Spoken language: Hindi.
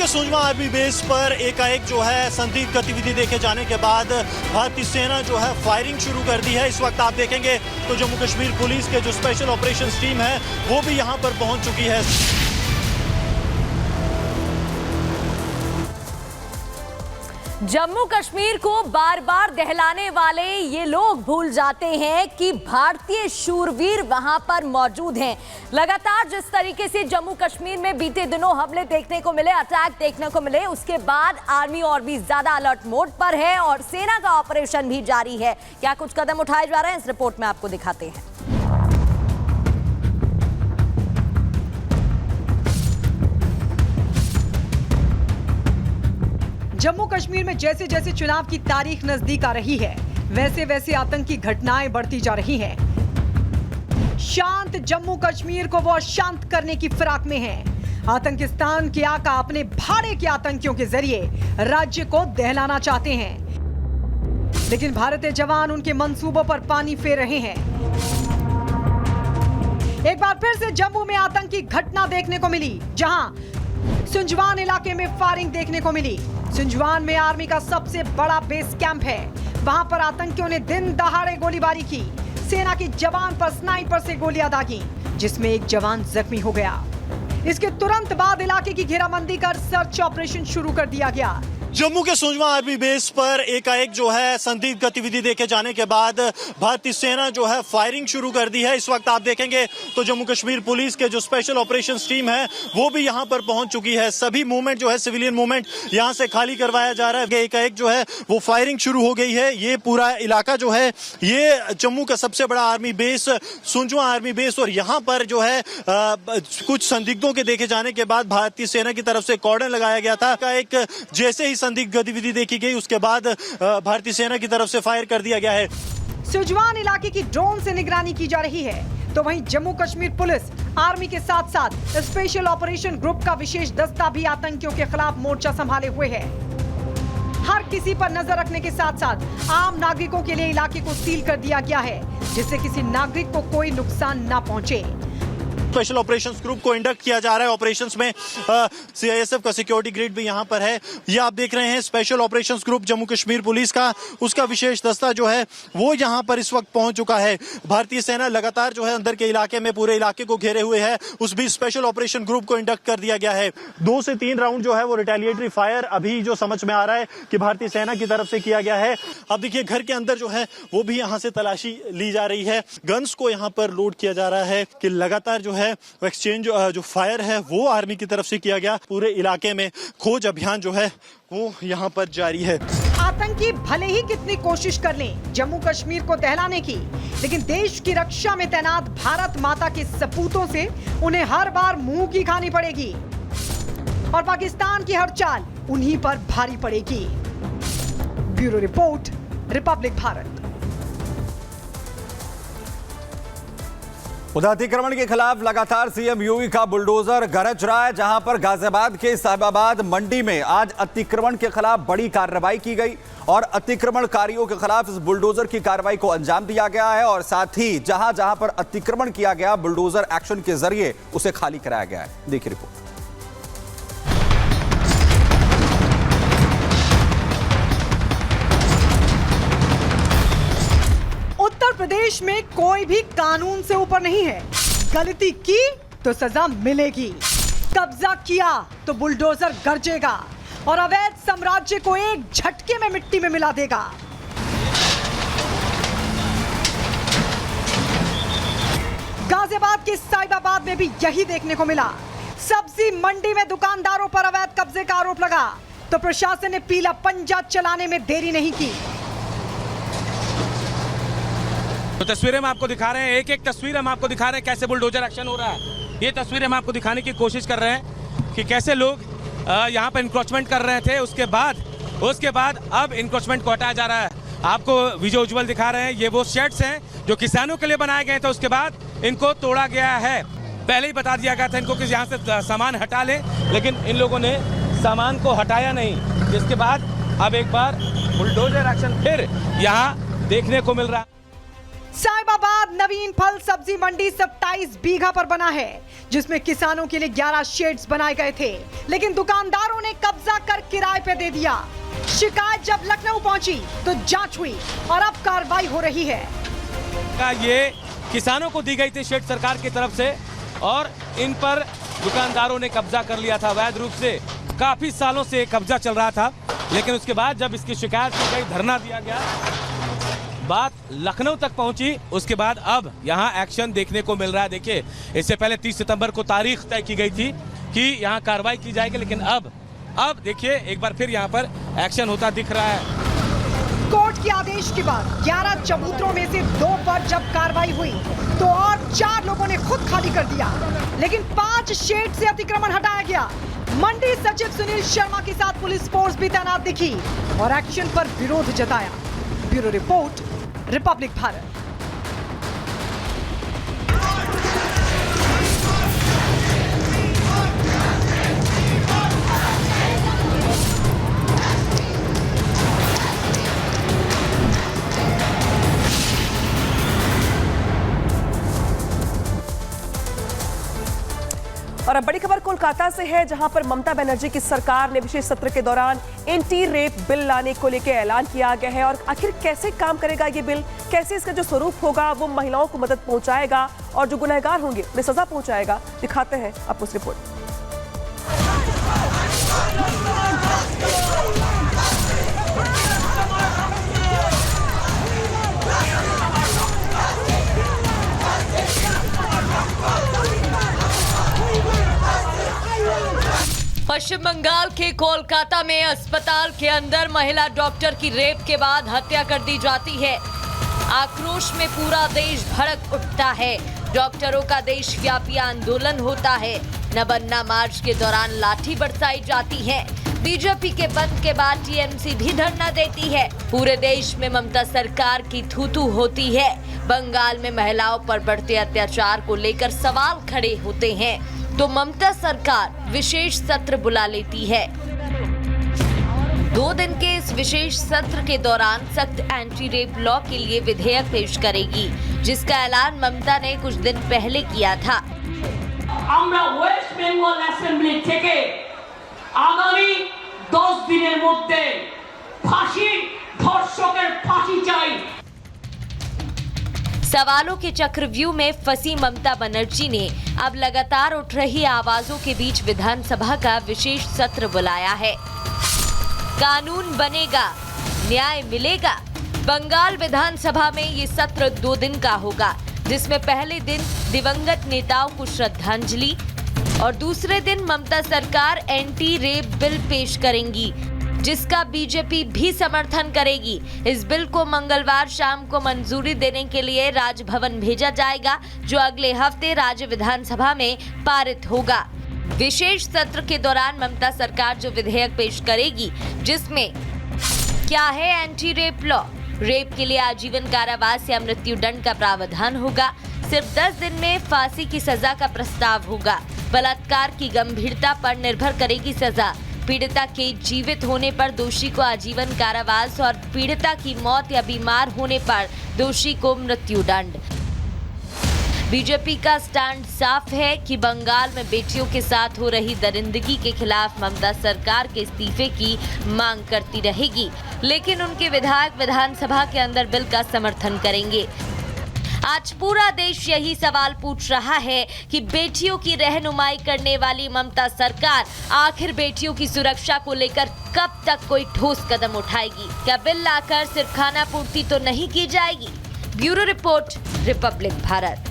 सुंजवा आर्मी बेस पर एकाएक जो है संदिग्ध गतिविधि देखे जाने के बाद भारतीय सेना जो है फायरिंग शुरू कर दी है। इस वक्त आप देखेंगे तो जम्मू कश्मीर पुलिस के जो स्पेशल ऑपरेशंस टीम है वो भी यहां पर पहुंच चुकी है। जम्मू कश्मीर को बार बार दहलाने वाले ये लोग भूल जाते हैं कि भारतीय शूरवीर वहां पर मौजूद हैं। लगातार जिस तरीके से जम्मू कश्मीर में बीते दिनों हमले देखने को मिले, अटैक देखने को मिले, उसके बाद आर्मी और भी ज्यादा अलर्ट मोड पर है और सेना का ऑपरेशन भी जारी है। क्या कुछ कदम उठाए जा रहे हैं, इस रिपोर्ट में आपको दिखाते हैं। जम्मू कश्मीर में जैसे जैसे चुनाव की तारीख नजदीक आ रही है, वैसे वैसे आतंकी घटनाएं बढ़ती जा रही हैं। शांत जम्मू कश्मीर को वो अशांत करने की फिराक में है। आतंकिस्तान के आका अपने भाड़े के आतंकियों के जरिए राज्य को दहलाना चाहते हैं, लेकिन भारतीय जवान उनके मंसूबों पर पानी फेर रहे हैं। एक बार फिर से जम्मू में आतंकी घटना देखने को मिली, जहां सुंजवान इलाके में फायरिंग देखने को मिली। सुंजवान में आर्मी का सबसे बड़ा बेस कैंप है। वहां पर आतंकियों ने दिन दहाड़े गोलीबारी की। सेना के जवान पर स्नाइपर से गोलियां दागी, जिसमें एक जवान जख्मी हो गया। इसके तुरंत बाद इलाके की घेराबंदी कर सर्च ऑपरेशन शुरू कर दिया गया। जम्मू के सुंजवा आर्मी बेस पर एकाएक जो है संदिग्ध गतिविधि देखे जाने के बाद भारतीय सेना जो है फायरिंग शुरू कर दी है। इस वक्त आप देखेंगे तो जम्मू कश्मीर पुलिस के जो स्पेशल ऑपरेशंस टीम है वो भी यहां पर पहुंच चुकी है। सभी मूवमेंट जो है सिविलियन मूवमेंट यहां से खाली करवाया जा रहा है। एकाएक जो है वो फायरिंग शुरू हो गई है। ये पूरा इलाका जो है ये जम्मू का सबसे बड़ा आर्मी बेस सुंजवा आर्मी बेस, और यहाँ पर जो है कुछ संदिग्धों के देखे जाने के बाद भारतीय सेना की तरफ से कॉर्डन लगाया गया था। एक जैसे ही संदिग्ध गतिविधि देखी गई उसके बाद भारतीय सेना की तरफ से फायर कर दिया गया है। सुंजवान इलाके की ड्रोन से निगरानी की जा रही है, तो वहीं जम्मू कश्मीर पुलिस आर्मी के साथ साथ स्पेशल ऑपरेशन ग्रुप का विशेष दस्ता भी आतंकियों के खिलाफ मोर्चा संभाले हुए है। हर किसी पर नजर रखने के साथ साथ आम नागरिकों के लिए इलाके को सील कर दिया गया है, जिससे किसी नागरिक को कोई नुकसान न पहुंचे। स्पेशल ऑपरेशंस ग्रुप को इंडक्ट किया जा रहा है। ऑपरेशंस में सीआईएसएफ का सिक्योरिटी ग्रिड भी यहां पर है। ये आप देख रहे हैं special operations group Jammu Kashmir police का, उसका विशेष दस्ता जो है वो यहां पर इस वक्त पहुंच चुका है। भारतीय सेना लगातार जो है अंदर के इलाके में पूरे इलाके को घेरे हुए है। उस भी स्पेशल ऑपरेशन ग्रुप को इंडक्ट कर दिया गया है। 2 से 3 राउंड जो है वो रिटेलिएटरी फायर अभी जो समझ में आ रहा है कि भारतीय सेना की तरफ से किया गया है। अब देखिए घर के अंदर जो है वो भी यहाँ से तलाशी ली जा रही है। गन्स को यहाँ पर लोड किया जा रहा है कि लगातार जो है एक्सचेंज जो फायर है वो आर्मी की तरफ से किया गया। पूरे इलाके में खोज अभियान जो है वो यहाँ पर जारी है। आतंकी भले ही कितनी कोशिश कर लें जम्मू कश्मीर को दहलाने की, लेकिन देश की रक्षा में तैनात भारत माता के सपूतों से उन्हें हर बार मुंह की खानी पड़ेगी और पाकिस्तान की हर चाल उन्हीं पर भारी पड़ेगी। Bureau report, Republic Bharat. उधर अतिक्रमण के खिलाफ लगातार सीएम यूपी का बुलडोजर गरज रहा है, जहां पर गाजियाबाद के साहिबाबाद मंडी में आज अतिक्रमण के खिलाफ बड़ी कार्रवाई की गई और अतिक्रमणकारियों के खिलाफ इस बुलडोजर की कार्रवाई को अंजाम दिया गया है और साथ ही जहां जहां पर अतिक्रमण किया गया बुलडोजर एक्शन के जरिए उसे खाली कराया गया है। देखिए रिपोर्ट। उत्तर प्रदेश में कोई भी कानून से ऊपर नहीं है। गलती की तो सजा मिलेगी, कब्जा किया तो बुलडोजर गरजेगा और अवैध साम्राज्य को एक झटके में मिट्टी में मिला देगा। गाजियाबाद के साहिबाबाद में भी यही देखने को मिला। सब्जी मंडी में दुकानदारों पर अवैध कब्जे का आरोप लगा तो प्रशासन ने पीला पंजा चलाने में देरी नहीं की। तो तस्वीरें हम आपको दिखा रहे हैं, एक एक तस्वीर हम आपको दिखा रहे हैं कैसे बुलडोजर एक्शन हो रहा है। ये तस्वीरें हम आपको दिखाने की कोशिश कर रहे हैं कि कैसे लोग यहाँ पर इंक्रोचमेंट कर रहे थे, उसके बाद अब इंक्रोचमेंट को हटाया जा रहा है। आपको विजुअल उज्ज्वल दिखा रहे हैं, ये वो शेड्स हैं जो किसानों के लिए बनाए गए थे, उसके बाद इनको तोड़ा गया है। पहले ही बता दिया गया था इनको कि यहाँ से सामान हटा लें, लेकिन इन लोगों ने सामान को हटाया नहीं, जिसके बाद अब एक बार बुलडोजर एक्शन फिर यहाँ देखने को मिल रहा है। साहिबाबाद नवीन फल सब्जी मंडी 27 बीघा पर बना है, जिसमें किसानों के लिए 11 शेड्स बनाए गए थे, लेकिन दुकानदारों ने कब्जा कर किराए पे दे दिया। शिकायत जब लखनऊ पहुंची तो जांच हुई और अब कार्रवाई हो रही है। ये किसानों को दी गई थी शेड सरकार की तरफ से और इन पर दुकानदारों ने कब्जा कर लिया था अवैध रूप से। काफी सालों से कब्जा चल रहा था, लेकिन उसके बाद जब इसकी शिकायत की गई, धरना दिया गया, बात लखनऊ तक पहुंची, उसके बाद अब यहां एक्शन देखने को मिल रहा है। देखिए, इससे पहले 30 सितंबर को तारीख तय की गई थी कि यहां कार्रवाई की जाएगी, लेकिन अब देखिए एक बार फिर यहां पर एक्शन होता दिख रहा है। कोर्ट के आदेश के बाद 11 चबूतरों में से 2 पर जब कार्रवाई हुई तो और 4 लोगों ने खुद खाली कर दिया, लेकिन 5 शेड से अतिक्रमण हटाया गया। मंडी सचिव सुनील शर्मा के साथ पुलिस फोर्स भी तैनात दिखी और एक्शन पर विरोध जताया। Bureau report, Republic Bharat. और अब बड़ी खबर कोलकाता से है, जहां पर ममता बनर्जी की सरकार ने विशेष सत्र के दौरान एंटी रेप बिल लाने को लेकर ऐलान किया गया है। और आखिर कैसे काम करेगा ये बिल, कैसे इसका जो स्वरूप होगा वो महिलाओं को मदद पहुंचाएगा और जो गुनहगार होंगे उन्हें सजा पहुंचाएगा, दिखाते हैं आपको इस रिपोर्ट। पश्चिम बंगाल के कोलकाता में अस्पताल के अंदर महिला डॉक्टर की रेप के बाद हत्या कर दी जाती है। आक्रोश में पूरा देश भड़क उठता है। डॉक्टरों का देशव्यापी आंदोलन होता है। नबन्ना मार्च के दौरान लाठी बरसाई जाती है। बीजेपी के बंद के बाद टीएमसी भी धरना देती है। पूरे देश में ममता सरकार की थू-थू होती है। बंगाल में महिलाओं पर बढ़ते अत्याचार को लेकर सवाल खड़े होते हैं तो ममता सरकार विशेष सत्र बुला लेती है। 2 दिन के इस विशेष सत्र के दौरान सख्त एंटी रेप लॉ के लिए विधेयक पेश करेगी, जिसका ऐलान ममता ने कुछ दिन पहले किया था। আমরা ওয়েস্ট বেঙ্গল অ্যাসেম্বলি থেকে আগামী 10 দিনের মধ্যে ধর্ষকের ফাঁসি চাই। सवालों के चक्रव्यूह में फंसी ममता बनर्जी ने अब लगातार उठ रही आवाजों के बीच विधानसभा का विशेष सत्र बुलाया है। कानून बनेगा, न्याय मिलेगा। बंगाल विधानसभा में ये सत्र 2 दिन का होगा, जिसमें पहले दिन दिवंगत नेताओं को श्रद्धांजलि और दूसरे दिन ममता सरकार एंटी रेप बिल पेश करेंगी, जिसका बीजेपी भी समर्थन करेगी। इस बिल को मंगलवार शाम को मंजूरी देने के लिए राजभवन भेजा जाएगा, जो अगले हफ्ते राज्य विधानसभा में पारित होगा। विशेष सत्र के दौरान ममता सरकार जो विधेयक पेश करेगी, जिसमें क्या है एंटी रेप लॉ, रेप के लिए आजीवन कारावास या मृत्यु दंड का प्रावधान होगा। सिर्फ 10 दिन में फांसी की सजा का प्रस्ताव होगा। बलात्कार की गंभीरता पर निर्भर करेगी सजा। पीड़िता के जीवित होने पर दोषी को आजीवन कारावास और पीड़िता की मौत या बीमार होने पर दोषी को मृत्यु दंड। बीजेपी का स्टैंड साफ है कि बंगाल में बेटियों के साथ हो रही दरिंदगी के खिलाफ ममता सरकार के इस्तीफे की मांग करती रहेगी, लेकिन उनके विधायक विधानसभा के अंदर बिल का समर्थन करेंगे। आज पूरा देश यही सवाल पूछ रहा है कि बेटियों की रहनुमाई करने वाली ममता सरकार आखिर बेटियों की सुरक्षा को लेकर कब तक कोई ठोस कदम उठाएगी। क्या बिल लाकर सिर्फ खाना पूर्ति तो नहीं की जाएगी? Bureau report, Republic Bharat.